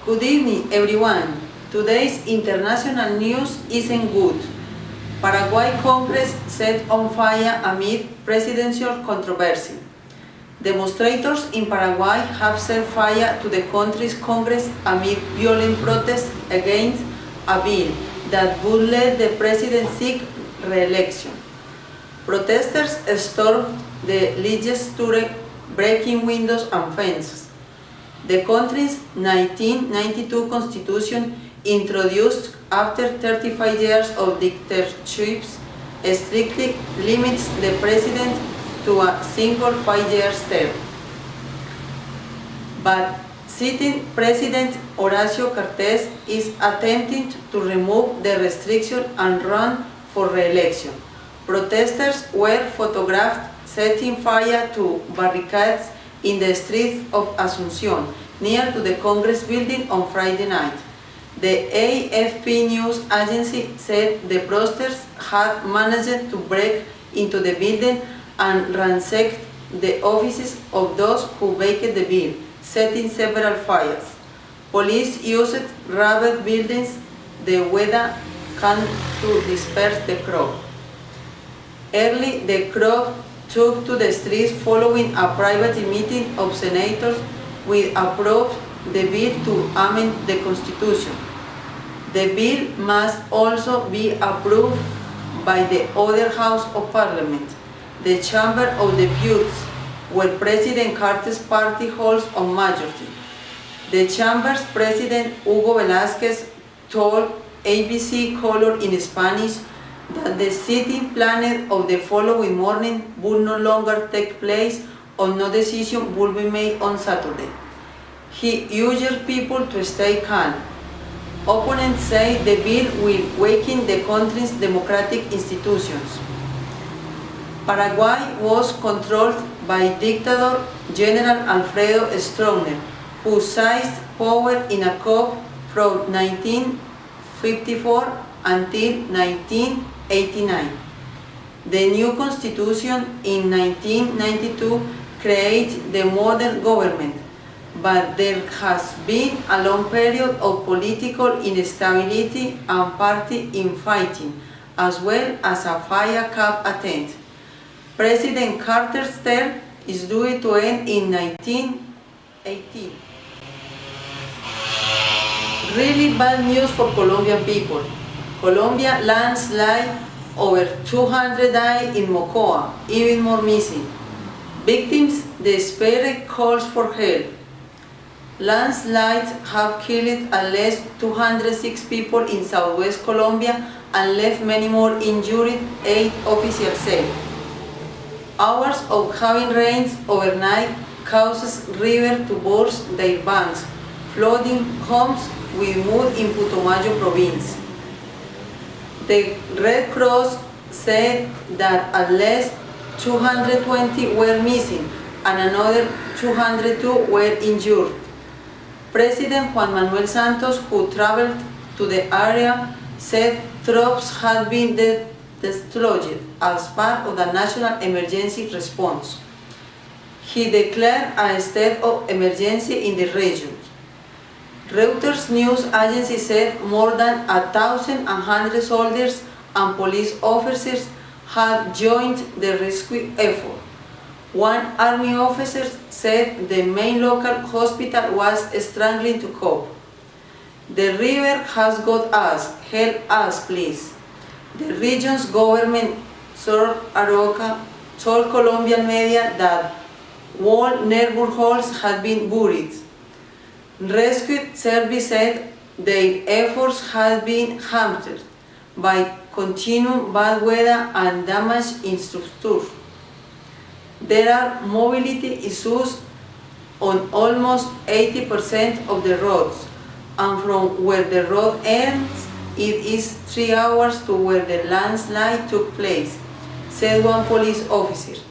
Good evening, everyone. Today's international news isn't good. Paraguay Congress set on fire amid presidential controversy. Demonstrators in Paraguay have set fire to the country's Congress amid violent protests against a bill that would let the president seek re-election. Protesters stormed the legislature, breaking windows and fences. The country's 1992 constitution, introduced after 35 years of dictatorship, strictly limits the president to a single 5-year term. But sitting President Horacio Cartes is attempting to remove the restriction and run for re-election. Protesters were photographed setting fire to barricades in the streets of Asunción, near to the Congress building on Friday night. The AFP news agency said the protesters had managed to break into the building and ransacked the offices of those who backed the bill, setting several fires. Police used rubber buildings, the weather can to disperse the crowd. Early, the crowd took to the streets following a private meeting of senators which approved the bill to amend the Constitution. The bill must also be approved by the other House of Parliament, the Chamber of Deputies, where President Carter's party holds a majority. The Chamber's President Hugo Velázquez told ABC Color in Spanish that the sitting planned of the following morning would no longer take place and no decision would be made on Saturday. He urged people to stay calm. Opponents say the bill will weaken the country's democratic institutions. Paraguay was controlled by dictator General Alfredo Stroessner, who seized power in a coup from 1954 until 1989. The new constitution in 1992 created the modern government, but there has been a long period of political instability and party infighting, as well as a fire cap attempt. President Carter's term is due to end in 1918. Really bad news for Colombian people. Colombia landslide, over 200 died in Mocoa, even more missing. Victims desperate calls for help. Landslides have killed at least 206 people in southwest Colombia and left many more injured, 8 officials said. Hours of heavy rains overnight causes rivers to burst their banks, flooding homes with mud in Putumayo province. The Red Cross said that at least 220 were missing and another 202 were injured. President Juan Manuel Santos, who traveled to the area, said troops had been deployed as part of the national emergency response. He declared a state of emergency in the region. Reuters news agency said more than 1,100 soldiers and police officers had joined the rescue effort. One army officer said the main local hospital was struggling to cope. The river has got us, help us please. The region's government, Sor Aroca, told Colombian media that whole neighborhoods had been buried. Rescue service said their efforts had been hampered by continued bad weather and damaged infrastructure. There are mobility issues on almost 80% of the roads, and from where the road ends, it is 3 hours to where the landslide took place, said one police officer.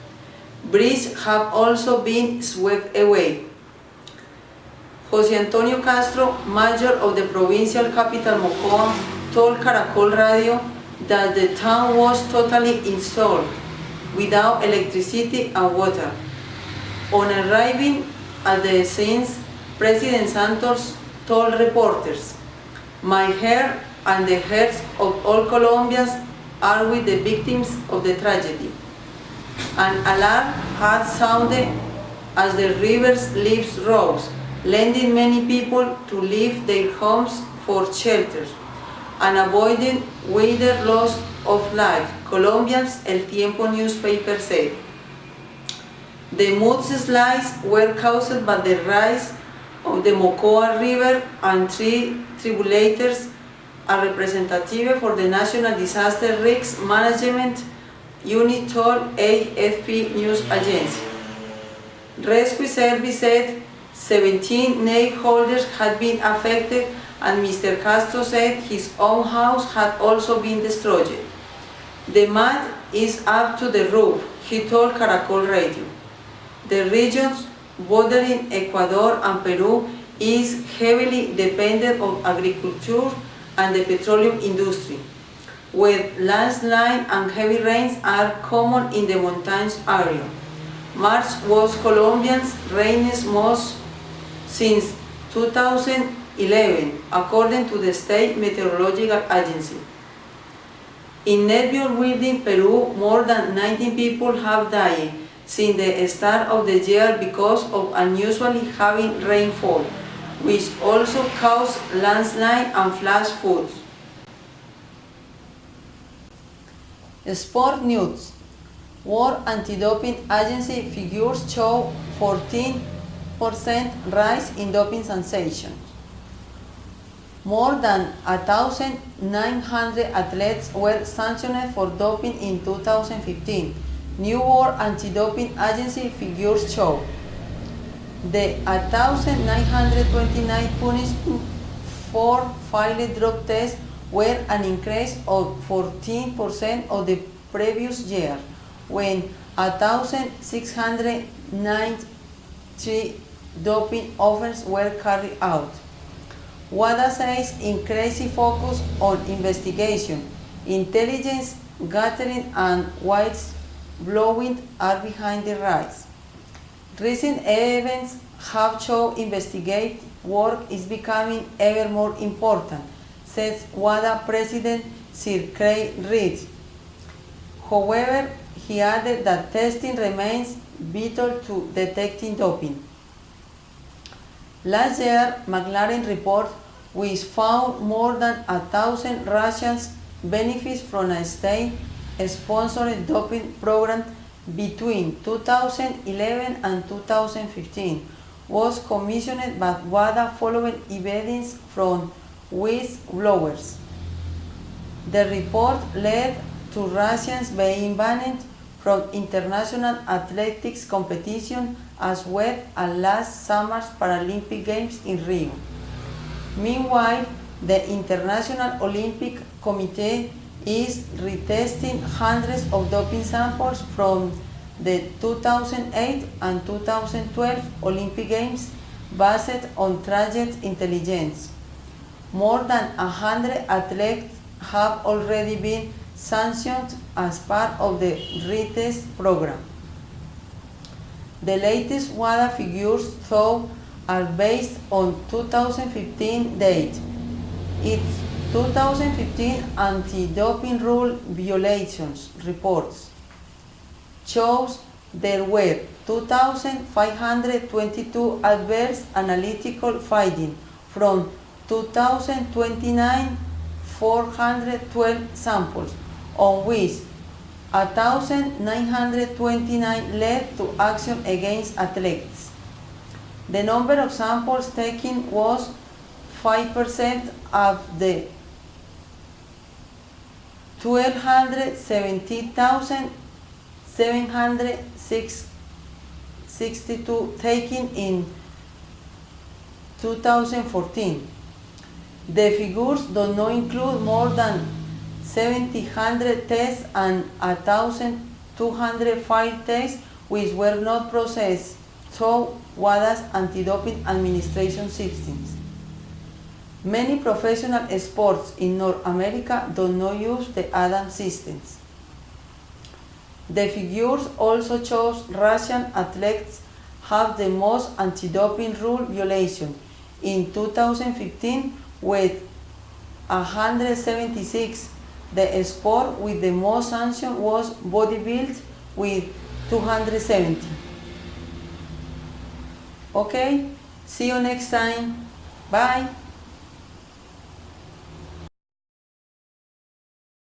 Bridges have also been swept away. José Antonio Castro, mayor of the provincial capital Mocoa, told Caracol Radio that the town was totally installed without electricity and water. On arriving at the scenes, President Santos told reporters, "My heart and the hearts of all Colombians are with the victims of the tragedy." An alarm had sounded as the river's leaves rose, leading many people to leave their homes for shelter and avoiding wider loss of life, Colombia's El Tiempo newspaper said. The mudslides were caused by the rise of the Mocoa River, and three tribulators, a representative for the National Disaster Risk Management Unit, told AFP news agency. Rescue Service said 17 nail-holders had been affected, and Mr. Castro said his own house had also been destroyed. "The mud is up to the roof," he told Caracol Radio. The regions bordering Ecuador and Peru is heavily dependent on agriculture and the petroleum industry, where landslide and heavy rains are common in the mountainous area. March was Colombia's rainiest month since 2011, according to the State Meteorological Agency. In Nebel, Peru, more than 19 people have died since the start of the year because of unusually heavy rainfall, which also caused landslide and flash floods. Sport news. World Anti-Doping Agency figures show 14% rise in doping sanctions. More than 1,900 athletes were sanctioned for doping in 2015. New World Anti-Doping Agency figures show. The 1,929 punishments for failed drug tests were an increase of 14% of the previous year, when 1,693 doping offenses were carried out. WADA says increasing focus on investigation, intelligence gathering, and whistleblowing are behind the rise. Recent events have shown investigative work is becoming ever more important, says WADA President Sir Craig Reed. However, he added that testing remains vital to detecting doping. Last year, McLaren report, which found more than 1,000 Russians benefit from a state-sponsored doping program between 2011 and 2015, was commissioned by WADA following evidence from whistleblowers. The report led to Russians being banned from international athletics competition as well as last summer's Paralympic Games in Rio. Meanwhile, the International Olympic Committee is retesting hundreds of doping samples from the 2008 and 2012 Olympic Games based on tracked intelligence. More than 100 athletes have already been sanctioned as part of the retest program. The latest WADA figures, though, are based on 2015 data. Its 2015 anti-doping rule violations reports shows there were 2,522 adverse analytical findings from 2,029 412 samples, on which 1,929 led to action against athletes. The number of samples taken was 5% of the 1,270,762 taken in 2014. The figures do not include more than 1,700 tests and 1,205 tests which were not processed through WADA's anti-doping administration systems. Many professional sports in North America do not use the ADAM systems. The figures also shows Russian athletes have the most anti-doping rule violations, in 2015 with 176. The sport with the most sanctions was bodybuilding with 270. Okay, see you next time. Bye.